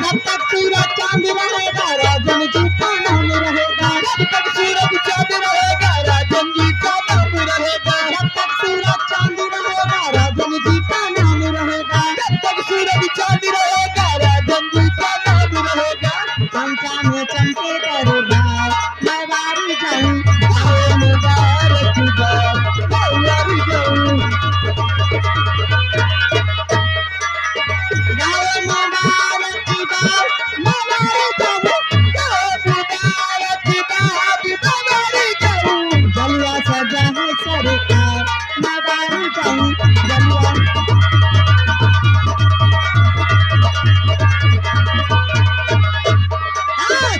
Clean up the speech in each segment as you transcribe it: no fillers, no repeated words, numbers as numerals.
जब तक सूरज चांद रहेगा राजन जी का नाम रहेगा। जब तक सूरज चांद रहेगा राजन जी का नाम रहेगा। जब तक सूरज चांद रहेगा राजन जी का नाम रहेगा। जब तक सूरज चांद रहेगा राजन जी का नाम रहेगा। चमचा में चमके दरबार मैं बारी जाऊं गाँव मुबारक बार बारी जाऊं गाँव मुबारक बार बारी जाऊं गाँव मुबारक बार बारी जाऊं। जलवा सजा है सरकार मैं बारी जाऊं जलवा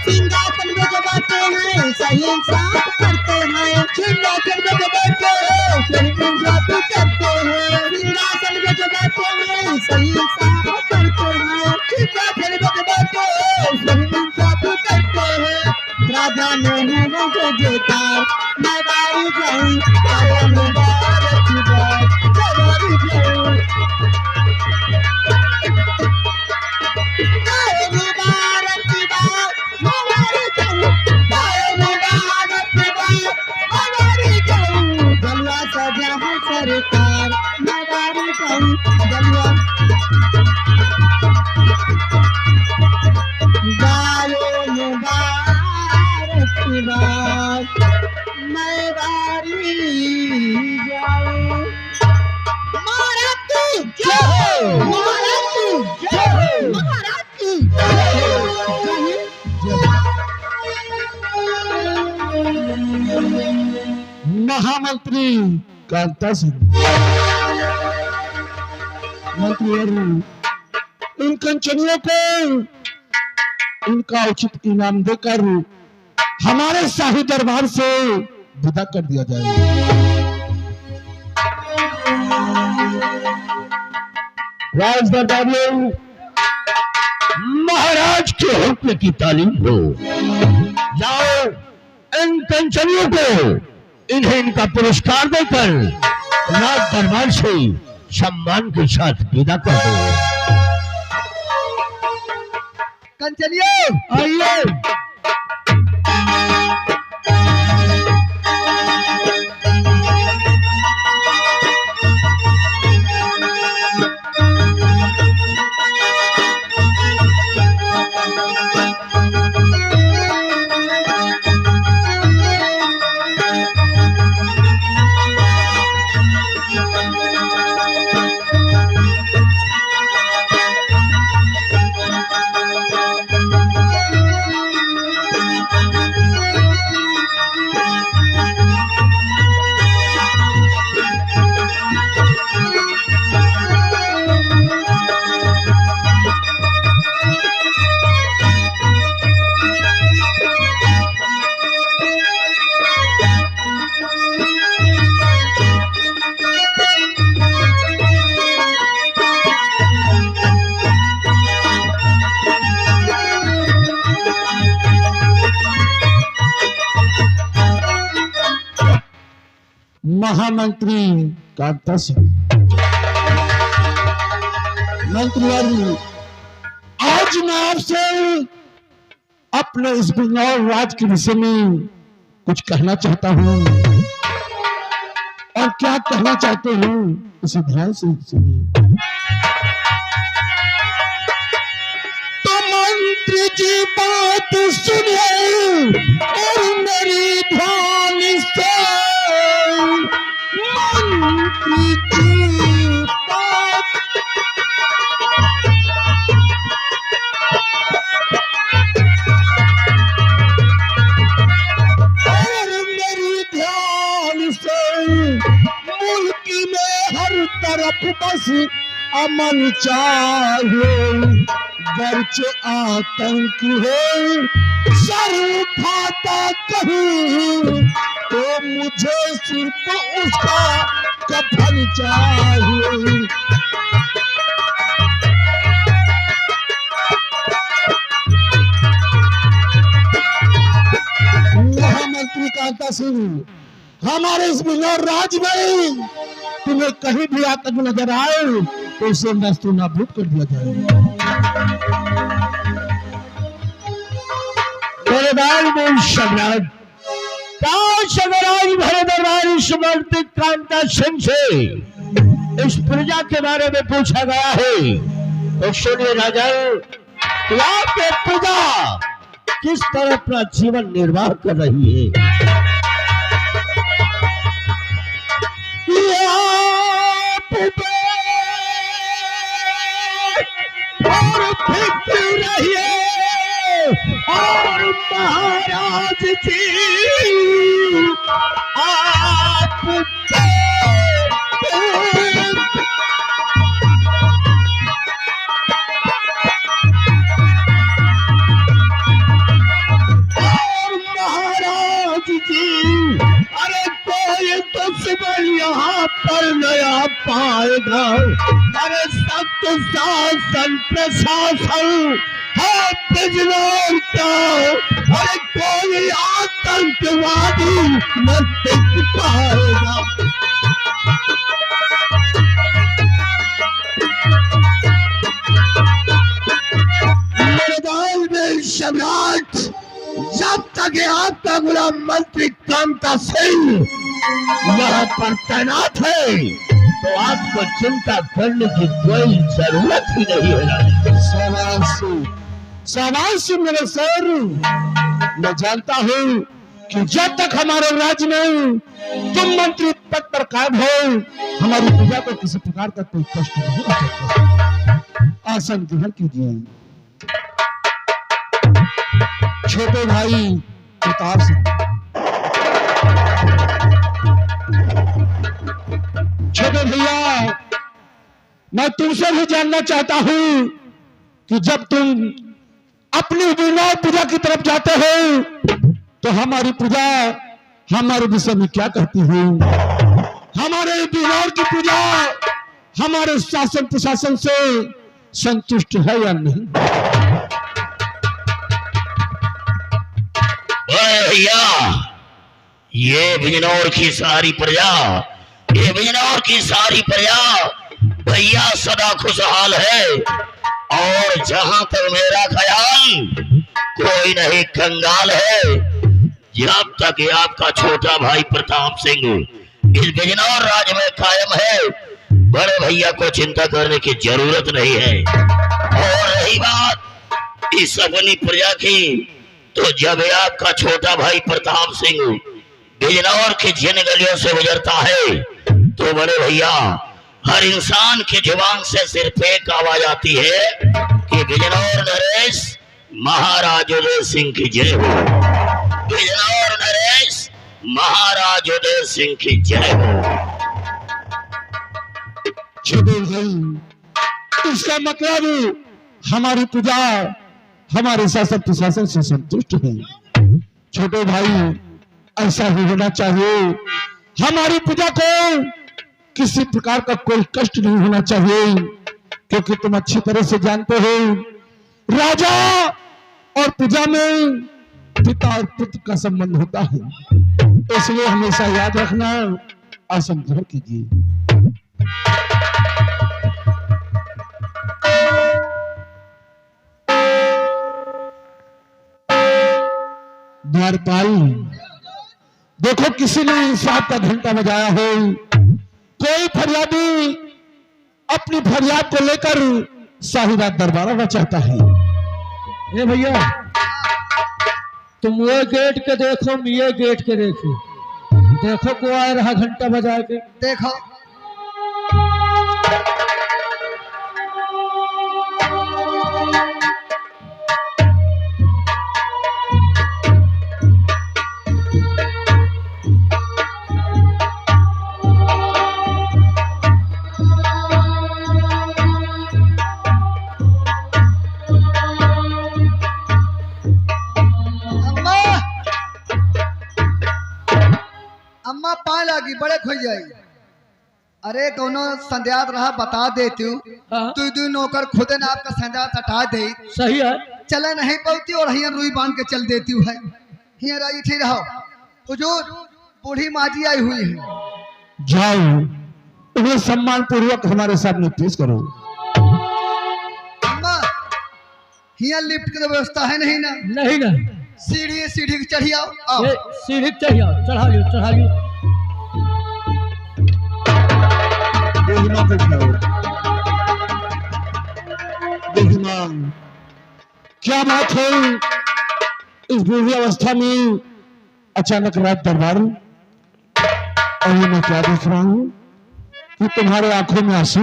सिंहासन में जो बैठे हैं सही इंसाफ करते हैं। सिंहासन में जो बैठे हैं सही इंसाफ करते हैं। सिंहासन में जो बैठे हैं सही इंसाफ करते हैं। सिंहासन में जो बैठे हैं सही इंसाफ करते हैं। राजा में है वो जो जयकार मैं बारी जाऊं गाँव मुबारक बार बारी जाऊं गाँव मुबारक बार बारी जाऊं गाँव मुबारक बार बारी जाऊं। जलवा सजा है सरकार मैं बारी जाऊं जलवा गाँव मुबारक बार मैं बारी जाऊं। महाराज की जय हो महाराज की जय हो महाराज की महामंत्री कांता सिंह मंत्री इन कंचनियों को इनका उचित इनाम देकर हमारे शाही दरबार से विदा कर दिया जाएगा। राज दरबारियों महाराज के हुक्म की तालीम हो। जाओ इन कंचनियों को इन्हें इनका पुरस्कार देकर राज दरबार से सम्मान के साथ विदा कर दो। कंचनियों आइए महामंत्री कांता सिंह मंत्री आज मैं आपसे अपने इस बिजनौर राज के विषय में कुछ कहना चाहता हूँ और क्या कहना चाहते हूँ इसे ध्यान से सुनिए। तो मंत्री जी बात सुनिए और मेरी ध्यान से मंत्री जी बात और मेरी ध्यान से मुल्क में हर तरफ बस अमन चाहिए। गर्चे आतंक हो सर उठाता कहीं तो मुझे सिर्फ उसका कफन चाहिए। महामंत्री कांता सिंह हमारे इस बिजनौर राज्य में तुम्हें कहीं भी आतंक नजर आए तो उसे नष्ट नाबूद कर दिया जाए। में सम्राट काश अगर आज भरे दरबार समर्पित कांता सिंह से इस प्रजा के बारे में पूछा गया है तो सुनिए राजा, आपके प्रजा किस तरह अपना जीवन निर्वाह कर रही है। और फिरती रहिए और महाराज जी आप दुश्मन यहाँ पर नया पाएगा। अरे सख्त शासन प्रशासन है बिजनौर का, अरे कोई आतंकवादी न टिक पाएगा। मैदान में सम्राट जब तक आपका गुलाम मंत्री कांता सिंह यहाँ पर तैनात है तो आपको चिंता करने की कोई जरूरत ही नहीं है। शाबाश मेरे सर, मैं जानता हूँ कि जब तक हमारे राज्य में तुम मंत्री पद पर कायम हो हमारी प्रजा को किसी प्रकार का कोई कष्ट नहीं हो सकता। आसन ग्रहण कीजिए। छोटे भाई प्रताप सिंह, छोटे भैया, मैं तुमसे भी जानना चाहता हूं कि जब तुम अपनी बिजनौर प्रजा की तरफ जाते हो तो हमारी प्रजा हमारे विषय में क्या कहती है। हमारे बिजनौर की प्रजा हमारे शासन प्रशासन से संतुष्ट है या नहीं। भैया, ये बिजनौर की सारी प्रजा, ये बिजनौर की सारी प्रजा भैया सदा खुशहाल है और जहां तक मेरा ख्याल कोई नहीं कंगाल है। जब तक ये आपका छोटा भाई प्रताप सिंह इस बिजनौर राज्य में कायम है बड़े भैया को चिंता करने की जरूरत नहीं है। और रही बात इस अपनी प्रजा की, तो जब आपका छोटा भाई प्रताप सिंह बिजनौर की जिन गलियों से गुजरता है तो बड़े भैया हर इंसान की जुबान से सिर्फ एक आवाज आती है कि बिजनौर नरेश महाराज उदय सिंह की जय हो। बिजनौर नरेश महाराज उदय सिंह की जय हो। छोटे भाई, इसका मतलब हमारी प्रजा हमारे शासन प्रशासन से संतुष्ट है। छोटे भाई, ऐसा ही होना चाहिए। हमारी प्रजा को किसी प्रकार का कोई कष्ट नहीं होना चाहिए, क्योंकि तुम अच्छी तरह से जानते हो राजा और प्रजा में पिता और पुत्र का संबंध होता है। इसलिए हमेशा याद रखना। आसन ग्रहण कीजिए। द्वारपाल, देखो किसी ने इंसाफ का घंटा बजाया हो। कोई फरियादी अपनी फरियाद को लेकर शाहीरात दरबार में चाहता है। ए भैया, तुम वो गेट के देखो, ये गेट के देखो। देखो को आ रहा घंटा बजा के। देखो अम्मा पाए लागी बड़े खोई जाई। अरे दोनों संध्यात रहा बता देती हूँ। तू दू नौकर खुदे ने आपका संध्यात हटा दे। सही है। चले नहीं पड़ती और हियर रुई बांध के चल देती हूँ। हियर आई थी रहो। हुजूर, बूढ़ी माँ जी आई हुई है। जाओ उन्हें सम्मान पूर्वक हमारे सामने पेश करो। अम्मा यहाँ लिफ्ट की तो व्यवस्था है नहीं ना? नहीं ना, सीढ़ी की चढ़ी आओ। आओ। ये सीढ़ी चढ़िया, चढ़ा लियो चढ़ा लियो। बेहिमा को बुलाओ। बेहिमा, क्या बात है इस बुरी अवस्था में अचानक रात दरबार? और ये मैं क्या देख रहा हूँ कि तुम्हारे आंखों में आंसू,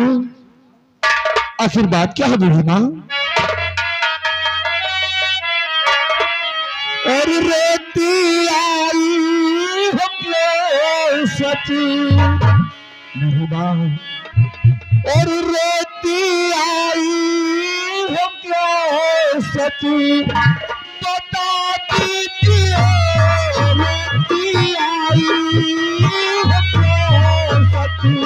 आखिर बात क्या है बेहिमा? और रोती आई हो क्यों सची बेहिमा, और रोती आई हो क्यों सची, बता दीजिए रोती आई हो क्यों सची।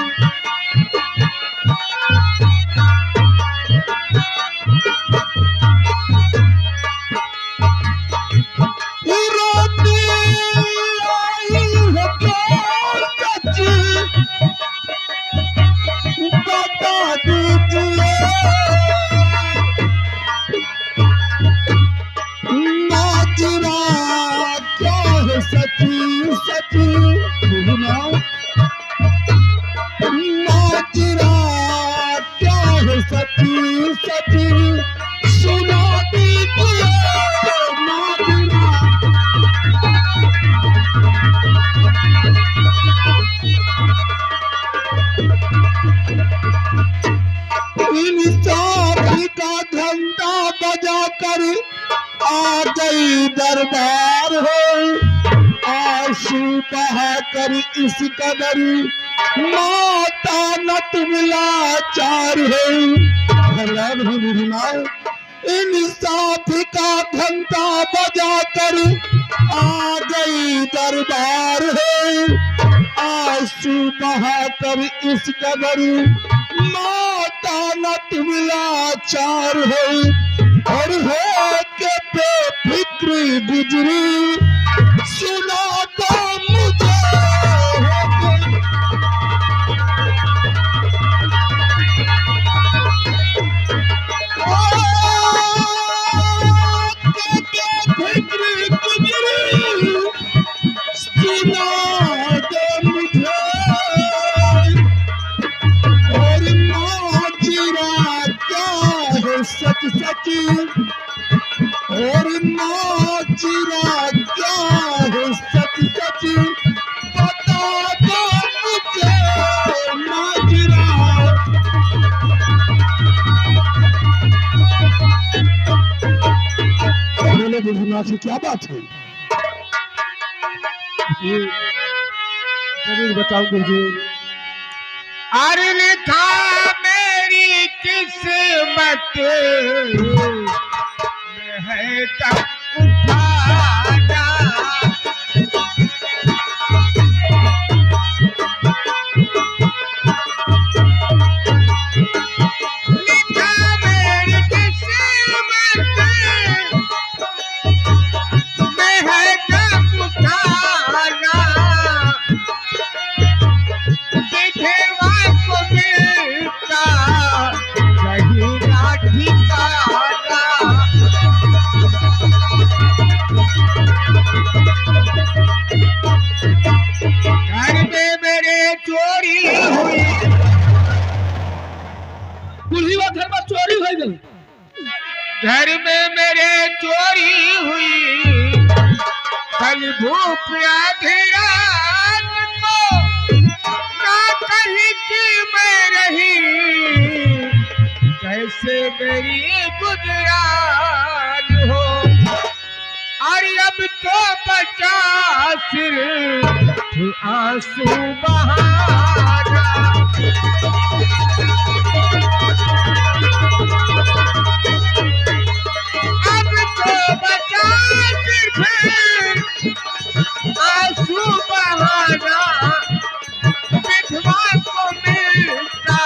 रोती आई हो क्यों सची, बता दीजिए नाजरा क्या है सची सची बेहिमा, नाजरा क्या है सची सची, सुना दीजिए नाजरा। इंसाफी का घंटा बजा कर आ गई दरबार हो, आंसू बहा कर इस कदर माता न तुम लाचार हो। भगवान ही बेहिमा, इंसाफी का घंटा बजा कर आ गई दरबार हो, आंसू बहा कर इस कदर माता न तुम लाचार हो। और हो के बेफिक्र गुजरी, सुना दो मुझे बेफिक्र गुजरी, सुना दो मुझे। और नाजिरा क्या है सच सची, और नाजिरा क्या है सच सची, बता दो मुझे नाजिरा। बोले बेहिमा से क्या बात है? ये जरूर बताओ गुरुजी। अरे लिखा मेरी किस्मत में है तब उठाना, लिखा मेरी किस्मत में है तब उठाना, विधवा को मिलता कहीं ना ठिकाना। घर में मेरे चोरी हुई, कुल्हीवा घर में चोरी हो गई। घर में मेरे चोरी हुई, कल भूख आधी रात को ना कहीं की मैं रही, कैसे मेरी गुजरान हो। और अब तो बचा सिर्फ आंसू बहाना, अब तो बचा सिर्फ आंसू बहाना, विधवा को मिलता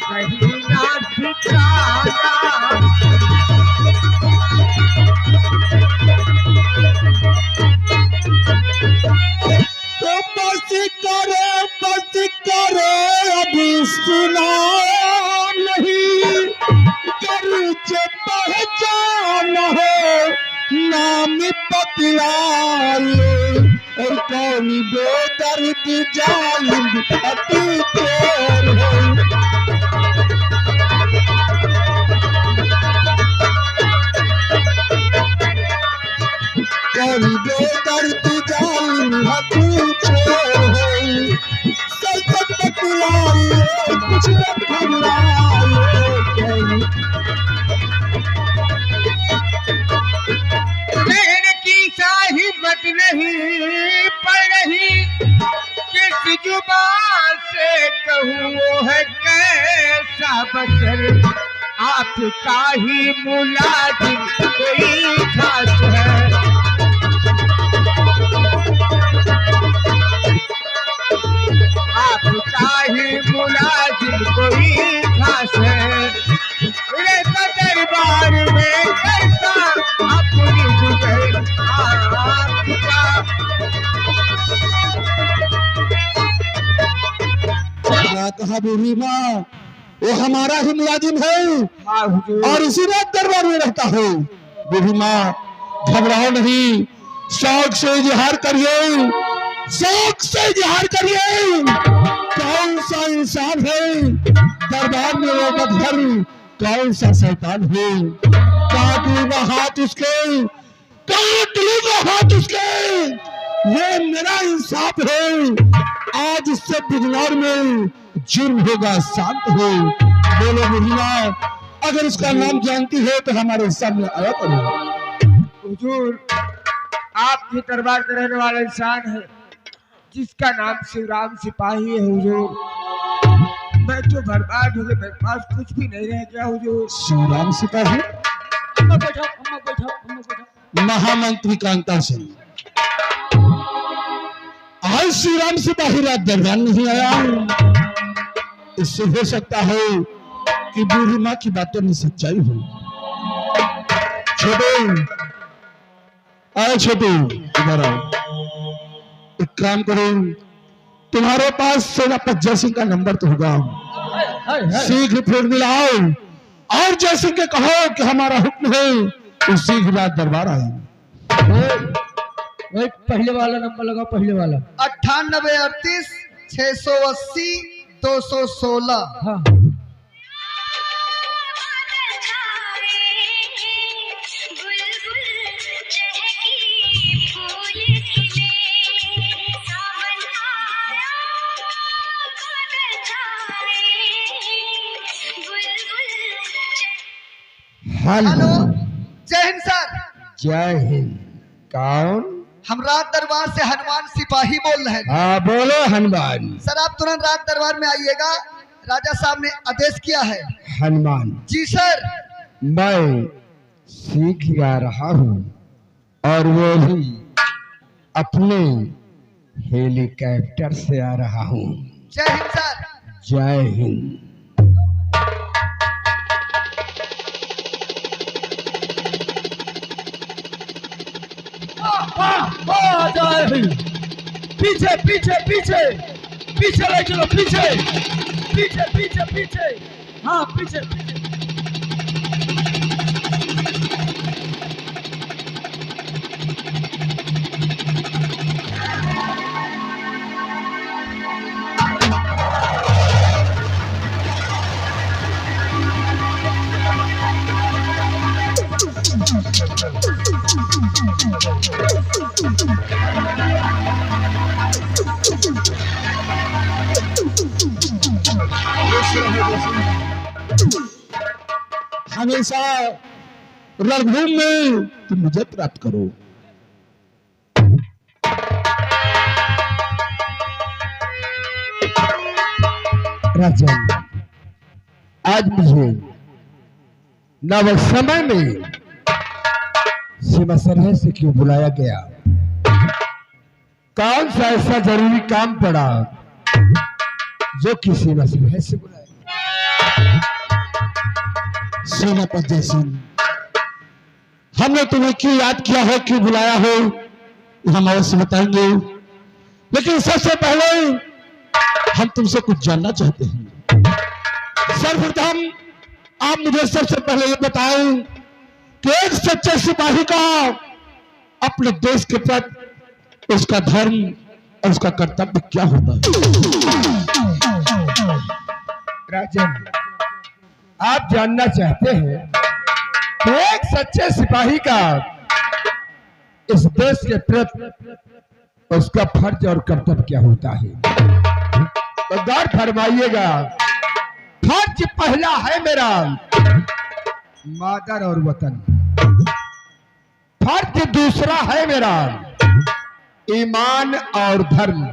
कहीं ना ठिकाना। तो बस करो सुना नहीं परिचय पहचान हो नाम बतलाए और कौन बेदर्द जालिम अति चोर है कौन बेदर्द जालिम अति चोर है सच बतलाए कुछ न भुलाए कहने की साहिबत नहीं पड़ रही किस जुबान से कहूँ वो है कैसा बशर आपका ही मुलाजिम कोई खास है आपका ही मुलाजिम कोई खास है मेरे दरबार में करता अपनी गुजर आपका क्या कहा बूढ़ी माँ वो हमारा ही मुलाजिम है हाँ हुजूर और इसी रात दरबार में रहता है बूढ़ी माँ घबराओ नहीं शौक से इजहार करिए शौक से इजहार करिए कौन सा इंसान है दरबार में वो बदहर कौन सा शैतान है काट लूंगा हाथ उसके काट लूंगा हाथ उसके ये मेरा इंसाफ है आज इससे बिजनौर में जुर्म होगा शांत हो बोलो बुढ़िया अगर इसका नाम जानती है तो हमारे सामने आया करो हुजूर आपके दरबार में रहने वाला इंसान है जिसका नाम शिवराम सिपाही है हुजूर मैं तो बर्बाद हो गया मेरे पास कुछ भी नहीं रह गया हुजूर शिवराम सिपाही अम्मा बैठा अम्मा बैठा अम्मा बैठा महामंत्री कांता सिंह आज श्रीराम सिपाही रात दरबार नहीं आया इससे हो सकता है कि बूढ़ी माँ की बातों में सच्चाई हो छोटू आए छोटू इधर आओ एक काम करो तुम्हारे पास सेनापति जयसिंह का नंबर तो होगा शीघ्र फोन मिलाओ और जयसिंह के कहो कि हमारा हुक्म है तो शीघ्र रात दरबार आए वही पहले वाला नंबर लगा पहले वाला 9838 680 216 हाँ हेलो जय हिंद सर जय हिंद कौन हम रात दरबार से हनुमान सिपाही बोल रहे हैं हाँ बोलो हनुमान सर आप तुरंत रात दरबार में आइएगा राजा साहब ने आदेश किया है हनुमान जी सर मैं सीख आ रहा हूँ और वो भी अपने हेलीकॉप्टर से आ रहा हूँ जय हिंद सर जय हिंद पीछे पीछे पीछे पीछे ले चलो पीछे पीछे पीछे पीछे हाँ पीछे पीछे हमेशा रणभूमि में तुम मुझे प्राप्त करो राजन आज मुझे नव समय में सीमा सरहद से क्यों बुलाया गया कौन सा ऐसा जरूरी काम पड़ा जो कि सीमा सरहद से बुलाया सेनापति जयसिंह हमने तुम्हें क्यों याद किया हो क्यों बुलाया हो हम अवश्य बताएंगे लेकिन सबसे पहले हम तुमसे कुछ जानना चाहते हैं सर्वप्रथम आप मुझे सबसे पहले ये बताएं कि एक सच्चे सिपाही का अपने देश के प्रति उसका धर्म और उसका कर्तव्य क्या होता है। राजन, आप जानना चाहते हैं कि एक सच्चे सिपाही का इस देश के प्रति उसका फर्ज और कर्तव्य क्या होता है, तो गौर फरमाइएगा। फर्ज पहला है मेरा मादर और वतन, फर्ज दूसरा है मेरा ईमान और धर्म,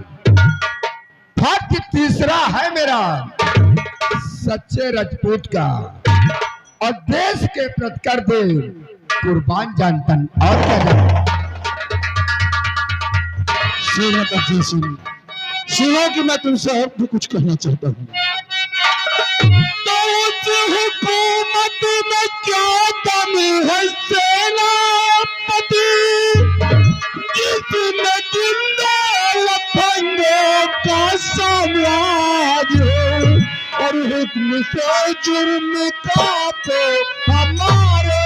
फर्ज तीसरा है मेरा सच्चे राजपूत का और देश के प्रति कर दे कुर्बान जानतन। और क्या जानतन? सेनापति सिंह, सुनो कि मैं तुमसे और भी कुछ कहना चाहता हूँ। तो उस हुकूमत में क्या दम है सेनापति, जिसमें जिंदा लफंगों का साम्राज्य हो और हुक्म से जुर्म का तो हमारे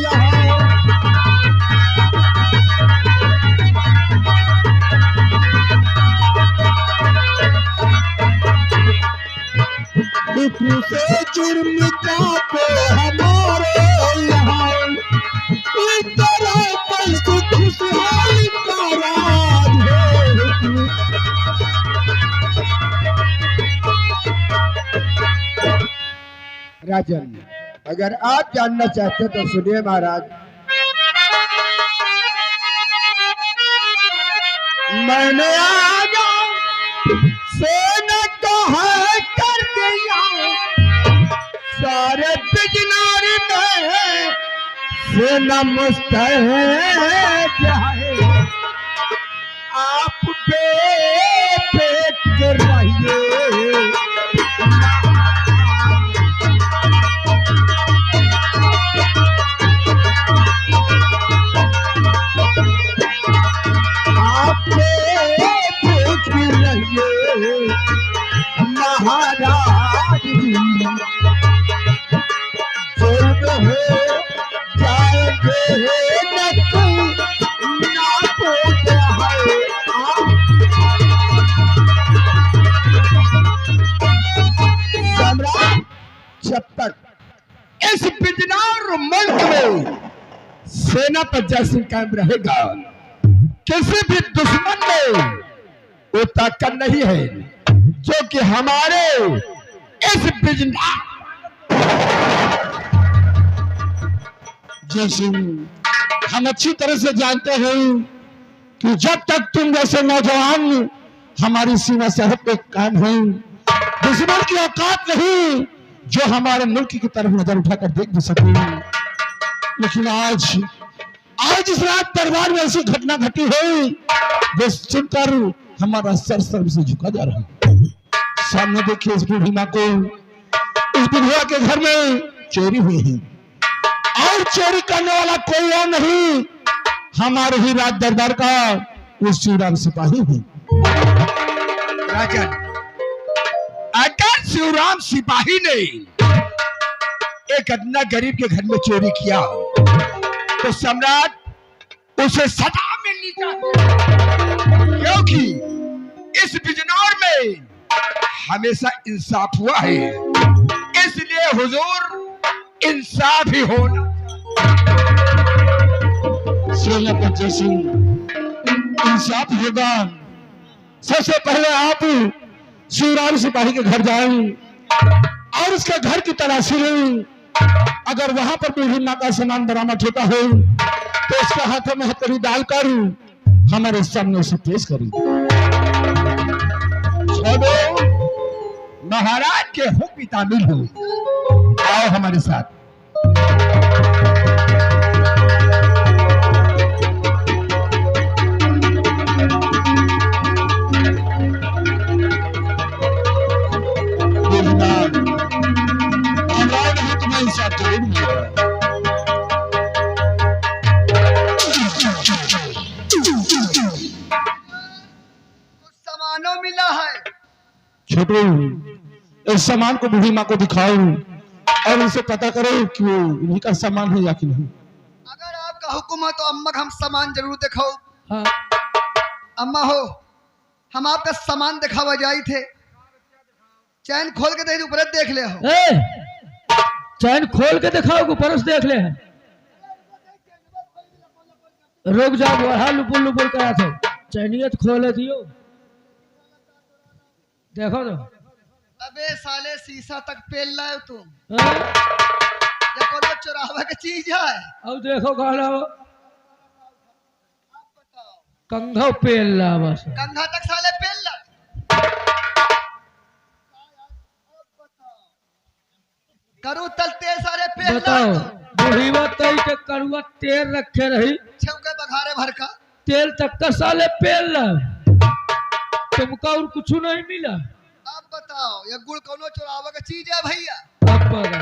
यहाँ। हुक्म से जुर्म का तो हमारे यहाँ, इस तरह पर खुशहाली का राज है। राजन, अगर आप जानना चाहते तो सुनिए महाराज। मैंने आजा सेना को है कर दिया, सारे बिजनौर में सेना मुस्तैद है। आप बेपेट के रहिए, आप बेपेट के रहिए महाराज जी, जुल्म हो जाएंगे न तू ना पूछ है। सम्राट, जब तक इस बिजनौर मुल्क में सेना पर जैसे कायम रहेगा, किसी भी दुश्मन में वो ताकत नहीं है जो कि हमारे इस बिजनौर। जय सिंह, हम अच्छी तरह से जानते हैं कि जब तक तुम जैसे नौजवान हमारी सीमा सरहद पे कायम हैं, दुश्मन की औकात नहीं जो हमारे मुल्क की तरफ नजर उठाकर देख भी सके। लेकिन आज इस रात दरबार में ऐसी घटना घटी है जो सुनकर हमारा सर से झुका जा रहा है। सामने देखिए इस बूढ़ी माँ को, इस विधवा के घर में चोरी हुई है और चोरी करने वाला कोई और नहीं, हमारे ही राज दरबार का वो शिवराम सिपाही है। राजन, अगर शिवराम सिपाही ने एक अदना गरीब के घर में चोरी किया तो सम्राट उसे सजा मिलनी चाहिए, क्योंकि इस बिजनौर में हमेशा इंसाफ हुआ है, इसलिए हुजूर इंसाफ ही होना। सेनापति सिंह, इंसाफ होगा। सबसे पहले आप शिवराम सिपाही के घर जाएं और उसके घर की तलाशी लें। अगर वहां पर बूढ़ी माँ का सामान बरामद होता है तो उसके हाथों में हथकड़ी डालकर हमारे सामने उसे पेश करें। छोड़ो, महाराज के हुक्म तामील हो, आओ हमारे साथ। सामानों मिला है। छोटू, इस सामान को बूढ़ी माँ को दिखाओ और उनसे पता करो कि वो इन्हीं का सामान है या कि नहीं। अगर आपका हुक्म है तो अम्मा का हम सामान जरूर दिखाओ। हाँ अम्मा हो, हम आपका सामान दिखावा जाई थे, चैन खोल के दे ऊपर देख ले हो। चैन खोल के दिखाओ को परस देख ले। रुक जाओ, बढ़ा लुपुल लुपुल करा था, चैनियत खोले दियो, देखो तो। अबे साले शीशा तक पेल लाए तुम, हाँ? ये कोनो चुरावा की चीज है। अब देखो गाना कंघा पेल ला बस, कंधा तक साले पेल ला। करू तल तेल सारे पेल ला। बताओ बुढ़ीवा तई के कड़ुआ तेल रखे रही, छौके बघारे भर का तेल तक का साले पेल ला, तुमका और कुछ नहीं मिला। अब बताओ ये गुड़ कोनो चुरावा की चीज है भैया। अब बता,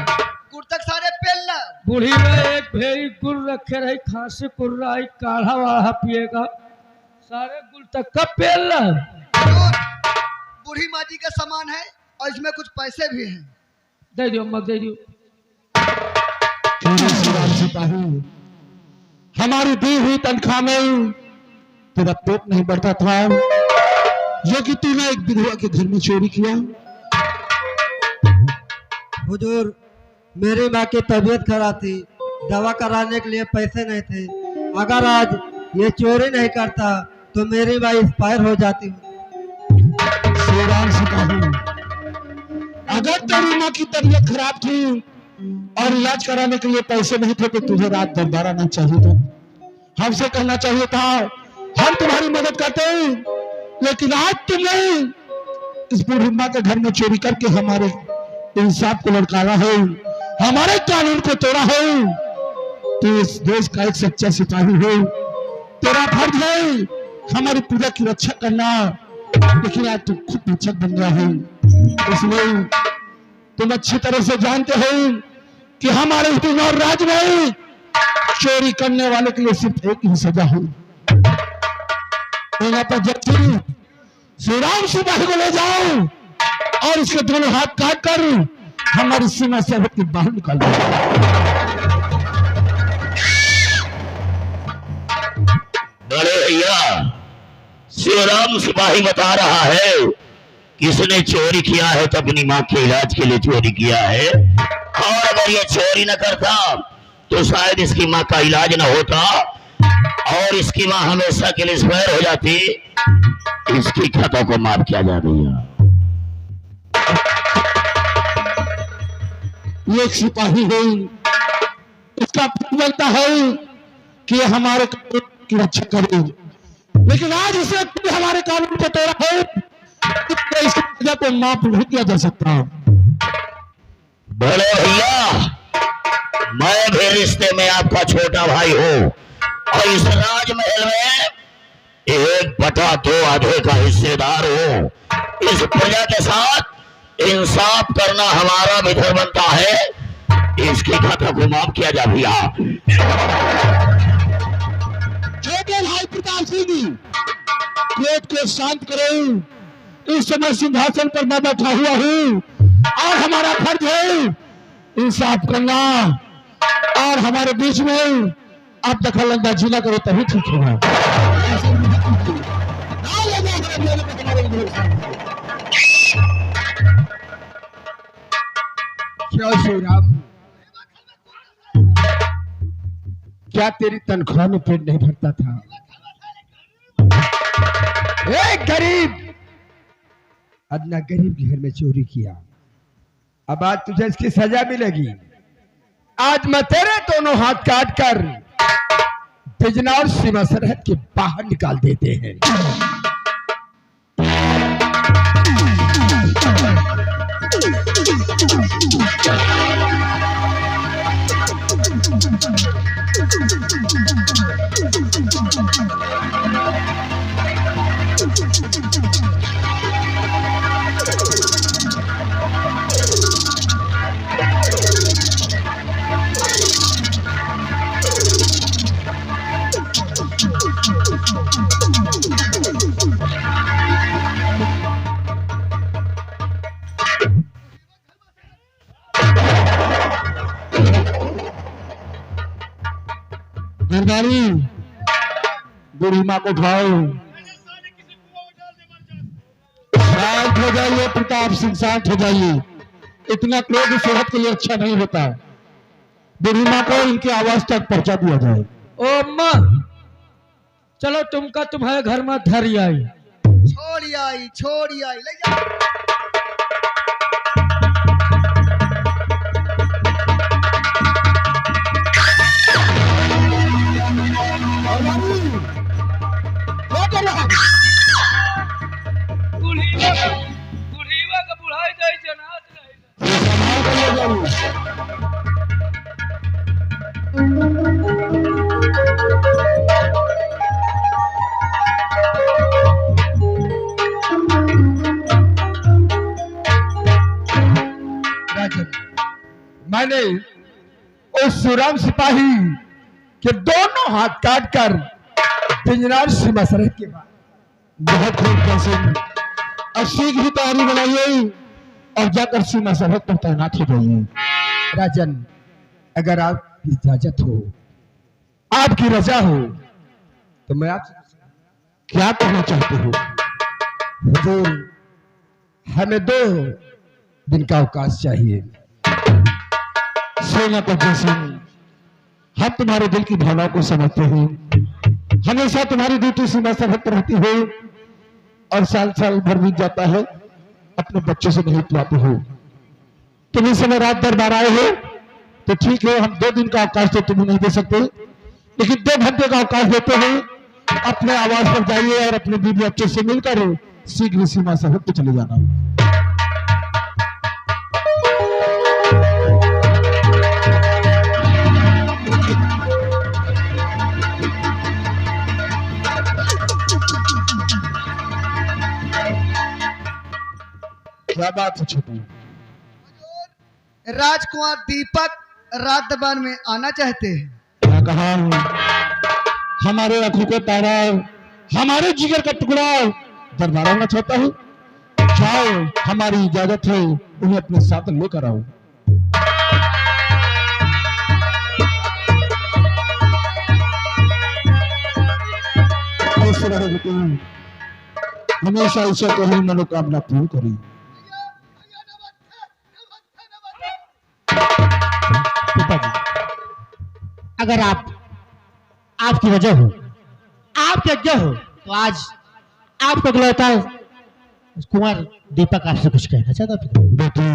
गुड़ तक सारे पेल ला। बूढ़ी में एक भेरी गुड़ रखे रही, खांसी कुर्रा आई, काढ़ा वाढ़ा पिएगा, सारे गुड़ तक का पेल ला। बूढ़ी माँ जी का सामान है और इसमें कुछ पैसे भी हैं। दे दियो मत दे दियो। सिपाही, हमारी दी हुई तनख्वाह में तेरा पेट नहीं बढ़ता था, जो कि तूने एक विधवा के घर में चोरी किया। हुजूर, मेरी माँ की तबीयत खराब थी, दवा कराने के लिए पैसे नहीं थे। अगर आज ये चोरी नहीं करता तो मेरी माँ एक्सपायर हो जाती। श्रीराम सिपाही, अगर तेरी माँ की तबीयत खराब थी और इलाज कराने के लिए पैसे नहीं थे तो तुझे रात दरबार आना चाहिए था, हमसे कहना चाहिए था, हम तुम्हारी मदद करते हैं। लेकिन आज तुमने इस बूढ़ी माँ के घर में चोरी करके हमारे इंसाफ को लड़काया है, हमारे कानून को तोड़ा है। तू इस देश का एक सच्चा सिपाही है, तेरा फर्ज है हमारी पूजा की रक्षा करना, लेकिन आज तू खुद पीछक बन गया है। इसलिए तुम अच्छी तरह से जानते हो कि हमारे इस दिन और राज में चोरी करने वाले के लिए सिर्फ एक ही सजा है। पर जब श्रीराम सिपाही को ले जाओ और इसके दोनों हाथ काट कर हमारी सीमा से के बाहर निकाल दो। बड़े भैया, श्रीराम सिपाही बता रहा है किसने चोरी किया है तो अपनी माँ के इलाज के लिए चोरी किया है, और अगर ये चोरी न करता तो शायद इसकी माँ का इलाज न होता और इसकी माँ हमेशा के लिए एक्सपायर हो जाती। इसकी खाता को माफ किया जा भैया। ये एक सिपाही है, इसका फर्ज बनता है कि हमारे कानून की रक्षा करे, लेकिन आज इसे हमारे कानून को तोड़ा है, इस वजह को माफ नहीं किया जा सकता। बड़े भैया, मैं भी रिश्ते में आपका छोटा भाई हूँ और इस राजमहल में 1/2 आधे का हिस्सेदार हूँ। इस प्रजा के साथ इंसाफ करना हमारा भी धर्म बनता है। इसकी खाता को माफ किया जा भैया। छोटे भाई प्रताप सिंह, क्रोध को शांत करो। इस समय सिंहासन पर मैं बैठा हुआ हूँ और हमारा फर्ज है इंसाफ करना, और हमारे बीच में आप दखल अंदाजी न करो तभी ठीक होगा। क्या श्रीराम, क्या तेरी तनख्वाह में पेट नहीं भरता था? एक गरीब अदना गरीब के घर में चोरी किया, अब आज तुझे इसकी सजा मिलेगी। आज मैं तेरे दोनों हाथ काट कर बिजनौर सीमा सरहद के बाहर निकाल देते हैं। दरबारी बूढ़ी माँ को उठाओ। शांत हो जाइए प्रताप सिंह, शांत हो जाइए। इतना क्रोध सेहत के लिए अच्छा नहीं होता। बूढ़ी माँ को इनकी आवाज तक पहुंचा दिया जाए। ओ अम्मा, चलो तुमका तुम्हारे घर में धरी आई। छोड़ी आई ले जा। बुढ़ीवा का बुढ़ाई जाई जनात नहीं। राजन, मैंने उस सुराम सिपाही के दोनों हाथ काट कर पिंजरार सीमा सरहद के बाद बहुत खूब कैसे शीघ्र ही तैयारी बनाइए और जाकर सीमा सरहद पर तैनात हो जाइए। राजन, अगर आपकी इजाजत हो, आपकी रजा हो, तो मैं आपसे क्या कहना चाहते हो? हुजूर, हमें 2 दिन का अवकाश चाहिए। सेनापति सिंह, हम तुम्हारे दिल की भावनाओं को समझते हैं। हमेशा तुम्हारी ड्यूटी सीमा सरहद पर रहती हो और साल भर बीत जाता है, अपने बच्चों से नहीं पाते हो। तुम इस समय रात दरबार आए हो तो ठीक है, हम 2 दिन का अवकाश तो तुम्हें नहीं दे सकते, लेकिन 2 घंटे का अवकाश देते हैं। अपने आवास पर जाइए और अपने बीवी बच्चों से मिलकर शीघ्र सीमा सरहद पर चले जाना। क्या बात है छोटू? राजकुमार दीपक रात दरबार में आना चाहते हैं। क्या कहा? हमारे आंखों का तारा, हमारे जिगर का टुकड़ा दरबार आना चाहता है। जाओ, हमारी इजाजत है, उन्हें अपने साथ लेकर आओ। हमेशा ईश्वर को ही मनोकामना पूर्ण करी। पिताजी, अगर आपकी वजह हो, आपकी आज्ञा हो, तो आज आपको बुलाता कुंवर दीपक आपसे कुछ कहना चाहता। बेटी,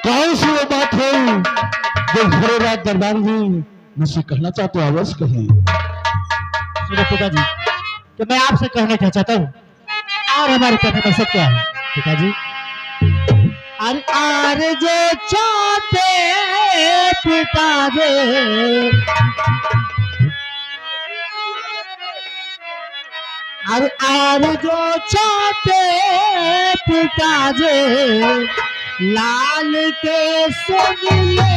कौन सी वो बात है जो भरे रात दरबार में मुझसे कहना चाहते हो? अवश्य कहिए। सुनो पिताजी, कि मैं आपसे कहना क्या चाहता हूँ और हमारे कहने में सब क्या है पिताजी। अरे जो चाहते पिताजी, अरे जो चाहते पिताजी, लाल के सुन लीजिए।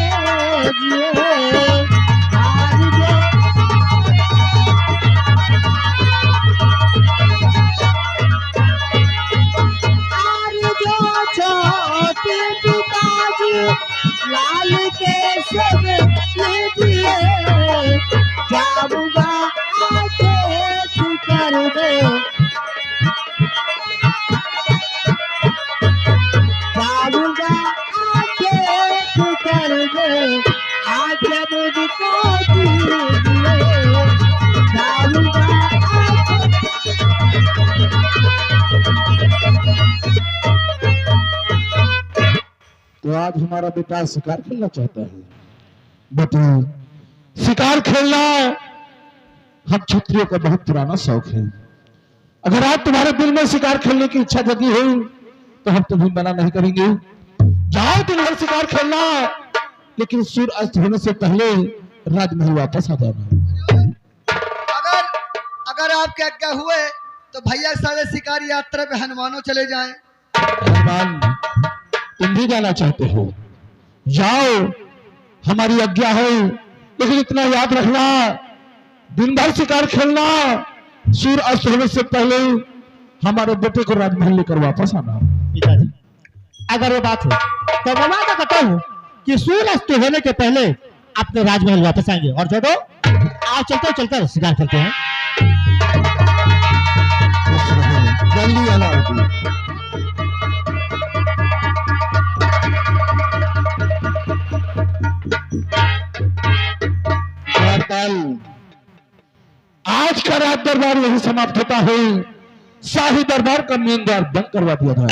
लाल के सब लीजिए, जाऊंगा आके कर दे, जाऊंगा आके कर दे, आके मुझको दीजिए, जाऊंगा तो आज हमारा बेटा शिकार खेलना चाहता है। बेटे, शिकार खेलना हम क्षत्रियों का बहुत पुराना शौक है। अगर आज तुम्हारे दिल में शिकार खेलने की इच्छा जगी हो तो हम तुम्हें मना नहीं करेंगे। जाओ तुम्हारा शिकार खेलना, लेकिन सूर्य अस्त होने से पहले राजमहल वापस आ जाना। अगर आपके आज्ञा हुए तो भैया सारे शिकारी यात्रा पे हनुमानों चले जाएं। हनुमान, तुम भी जाना चाहते हो? जाओ, हमारी आज्ञा है, लेकिन इतना याद रखना, दिन भर शिकार खेलना, सूर्य अस्त होने से पहले हमारे बेटे को राजमहल लेकर वापस आना। पिताजी, अगर वो बात है तो मैं वादा करता हूँ कि सूर्य अस्त होने के पहले अपने राजमहल वापस आएंगे। और जो आप चलते शिकार करते हैं। जल्दी आना होगी। आज का रात दरबार यही समाप्त होता है। शाही दरबार का मेन द्वार बंद करवा दिया था।